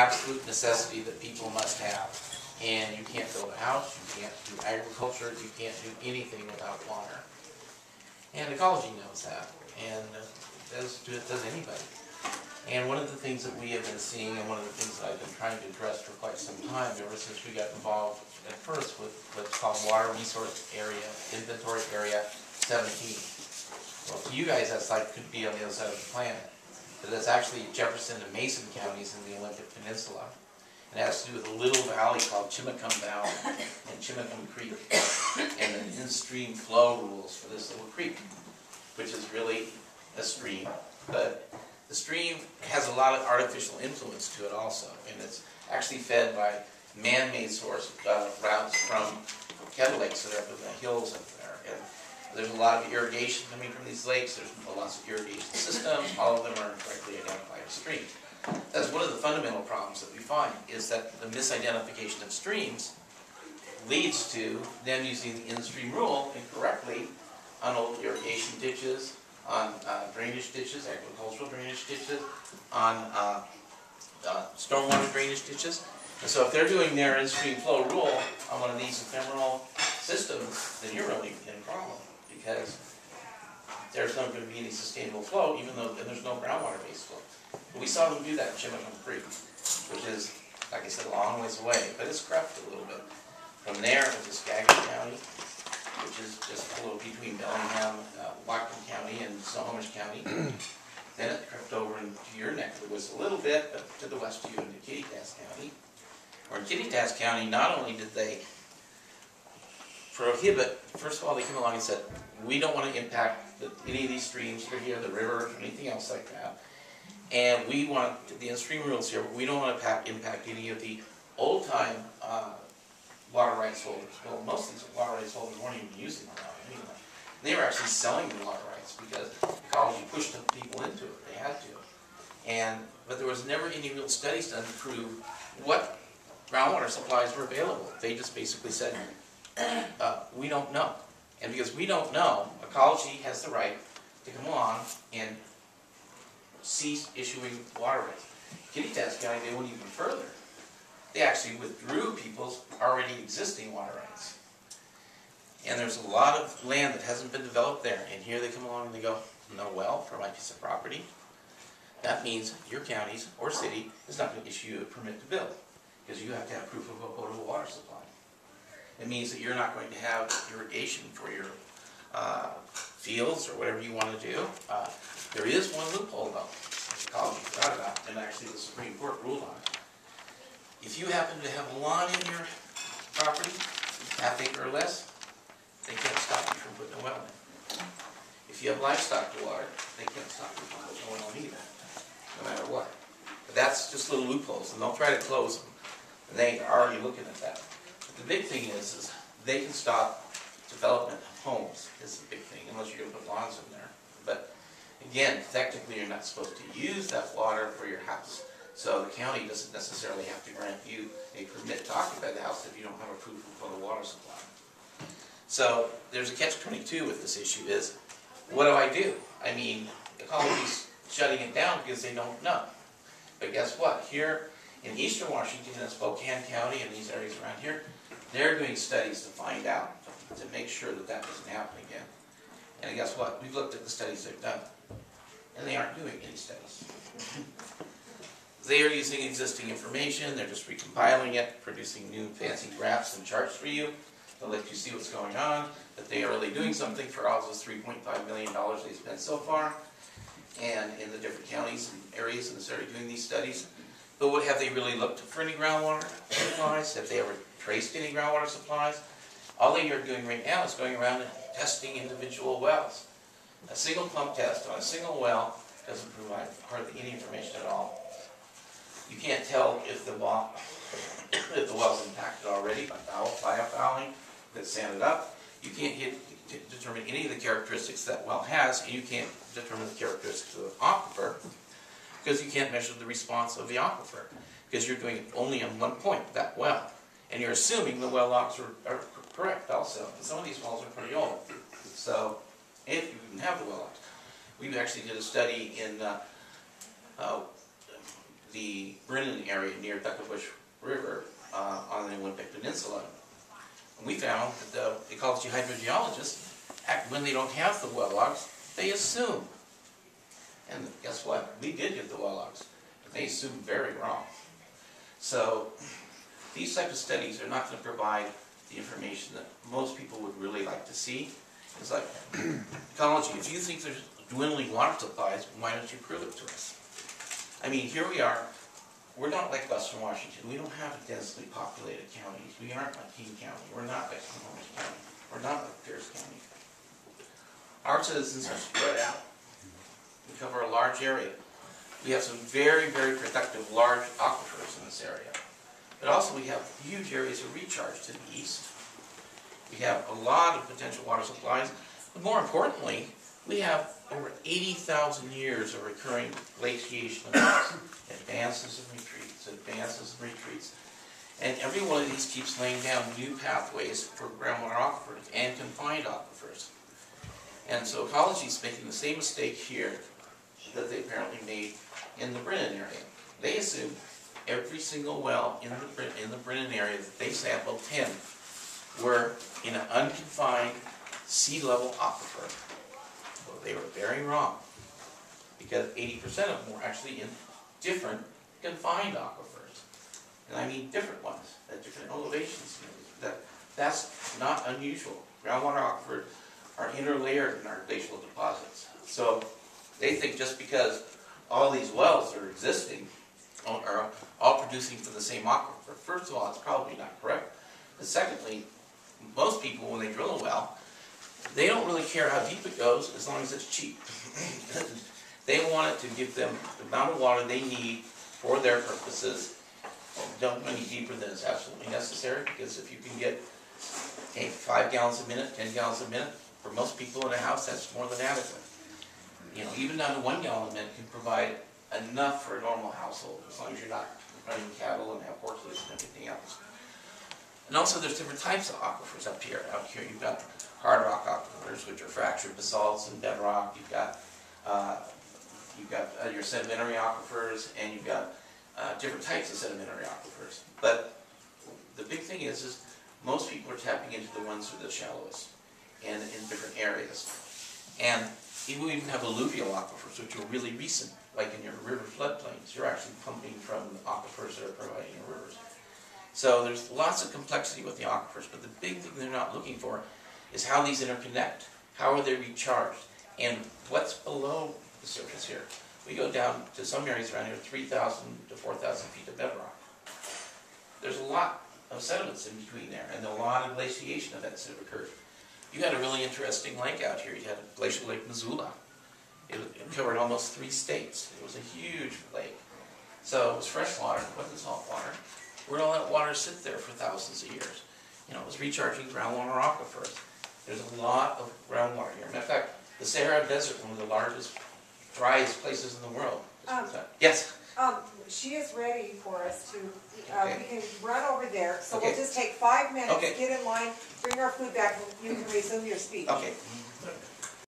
absolute necessity that people must have. And you can't build a house, you can't do agriculture, you can't do anything without water. And ecology knows that, and does anybody. And one of the things that we have been seeing, and one of the things that I've been trying to address for quite some time, ever since we got involved at first with what's called Water Resource Area, Inventory Area 17. Well, to you guys, that's like could be on the other side of the planet. But that's actually Jefferson and Mason counties in the Olympic Peninsula. It has to do with a little valley called Chimacum Valley and Chimacum Creek, and the in-stream flow rules for this little creek, which is really a stream, but the stream has a lot of artificial influence to it also, and it's actually fed by man-made source routes from kettle lakes that are up in the hills up there. And there's a lot of irrigation coming from these lakes. There's lots of irrigation systems. All of them are correctly identified as streams. That's one of the fundamental problems that we find, is that the misidentification of streams leads to them using the in-stream rule incorrectly on old irrigation ditches, on drainage ditches, agricultural drainage ditches, on stormwater drainage ditches. And so if they're doing their in-stream flow rule on one of these ephemeral systems, then you're really in a problem, because there's not going to be any sustainable flow, even though there's no groundwater-based flow. But we saw them do that in Chimacum Creek, which is, like I said, a long ways away, but it's crept a little bit. From there, it was Skagit County, which is just a little between Bellingham, Whatcom County, and Snohomish County. Then it crept over into your neck of the woods a little bit, but to the west of you into Kittitas County. Or in Kittitas County, not only did they prohibit, first of all, they came along and said, we don't want to impact any of these streams that are here, the river, or anything else like that. And we want the in-stream rules here, but we don't want to impact any of the old-time water rights holders. Well, most of these water rights holders weren't even using the water anyway. They were actually selling the water rights because ecology pushed the people into it. They had to. But there was never any real studies done to prove what groundwater supplies were available. They just basically said, we don't know. And because we don't know, ecology has the right to come along and cease issuing water rights. Kittitas County, they went even further. They actually withdrew people's already existing water rights. And there's a lot of land that hasn't been developed there. And here they come along and they go, no well for my piece of property. That means your counties or city is not going to issue you a permit to build, because you have to have proof of a potable water supply. It means that you're not going to have irrigation for your fields or whatever you want to do. There is one loophole, though, that ecology forgot about, and actually the Supreme Court ruled on it. If you happen to have a lawn in your property, half acre or less, they can't stop you from putting a well in. If you have livestock to water, they can't stop you from putting a well in either, no matter what. But that's just little loopholes, and don't try to close them. And they are already looking at that. But the big thing is they can stop development of homes, is the big thing, unless you're going to put lawns in there. But again, technically you're not supposed to use that water for your house. So the county doesn't necessarily have to grant you a permit to occupy the house if you don't have a proof of the water supply. So there's a catch-22 with this issue is, what do? I mean, ecology's shutting it down because they don't know. But guess what? Here in eastern Washington and Spokane County and these areas around here, they're doing studies to find out, to make sure that that doesn't happen again. And guess what? We've looked at the studies they've done, and they aren't doing any studies. They are using existing information, they're just recompiling it, producing new fancy graphs and charts for you to let you see what's going on, that they are really doing something for all those $3.5 million they spent so far, and in the different counties and areas in this area doing these studies. But what have they really looked for any groundwater supplies? Have they ever traced any groundwater supplies? All they are doing right now is going around and testing individual wells. A single pump test on a single well doesn't provide hardly any information at all. You can't tell if the well's impacted already by biofouling that's sanded up. You can't determine any of the characteristics that well has, and you can't determine the characteristics of the aquifer because you can't measure the response of the aquifer because you're doing it only on one point, that well. And you're assuming the well logs are correct also. And some of these wells are pretty old. So if you can have the well logs. We actually did a study in the the Brennan area near Duckabush River on the Winnipeg Peninsula. And we found that the ecology hydrogeologists, when they don't have the well logs, they assume. And guess what? We did get the well logs, but they assumed very wrong. So these types of studies are not going to provide the information that most people would really like to see. It's like, ecology, if you think there's dwindling water supplies, why don't you prove it to us? I mean, here we are. We're not like Western Washington. We don't have densely populated counties. We aren't like King County. We're not like Snohomish County. We're not like Pierce County. Our citizens are spread out. We cover a large area. We have some very, very productive large aquifers in this area. But also we have huge areas of recharge to the east. We have a lot of potential water supplies. But more importantly, we have over 80,000 years of recurring glaciation events, advances and retreats, advances and retreats. And every one of these keeps laying down new pathways for groundwater aquifers and confined aquifers. And so ecology is making the same mistake here that they apparently made in the Brennan area. They assume every single well in the Brennan area that they sampled, 10, were in an unconfined sea level aquifer. Well, they were very wrong, because 80% of them were actually in different confined aquifers. And I mean different ones, at different elevations. That's not unusual. Groundwater aquifers are interlayered in our glacial deposits. So they think just because all these wells are existing are all producing from the same aquifer. First of all, it's probably not correct. But secondly, most people, when they drill a well, they don't really care how deep it goes as long as it's cheap. They want it to give them the amount of water they need for their purposes. Don't go any deeper than is absolutely necessary, because if you can get 5 gallons a minute, 10 gallons a minute, for most people in a house, that's more than adequate. You know, even down to 1 gallon a minute can provide enough for a normal household, as long as you're not running cattle and have horses and everything else. And also there's different types of aquifers up here. Out here you've got hard rock aquifers, which are fractured basalts and bedrock. You've got your sedimentary aquifers, and you've got different types of sedimentary aquifers. But the big thing is most people are tapping into the ones that are the shallowest and in different areas. And you even have alluvial aquifers, which are really recent, like in your river floodplains. You're actually pumping from aquifers that are providing your rivers. So there's lots of complexity with the aquifers, but the big thing they're not looking for is how these interconnect. How are they recharged? And what's below the surface here? We go down to some areas around here, 3,000 to 4,000 feet of bedrock. There's a lot of sediments in between there, and a lot of glaciation events that have occurred. You had a really interesting lake out here. You had Glacial Lake Missoula. It covered almost 3 states. It was a huge lake. So it was fresh water, it wasn't salt water. Where did all that water sit there for thousands of years? You know, it was recharging groundwater aquifers. There's a lot of groundwater here. Matter of fact, the Sahara Desert, one of the largest, driest places in the world. Yes? She is ready for us to, Okay. we can run over there, so Okay. we'll just take 5 minutes, Okay. get in line, bring our food back, and you can resume your speech. Okay.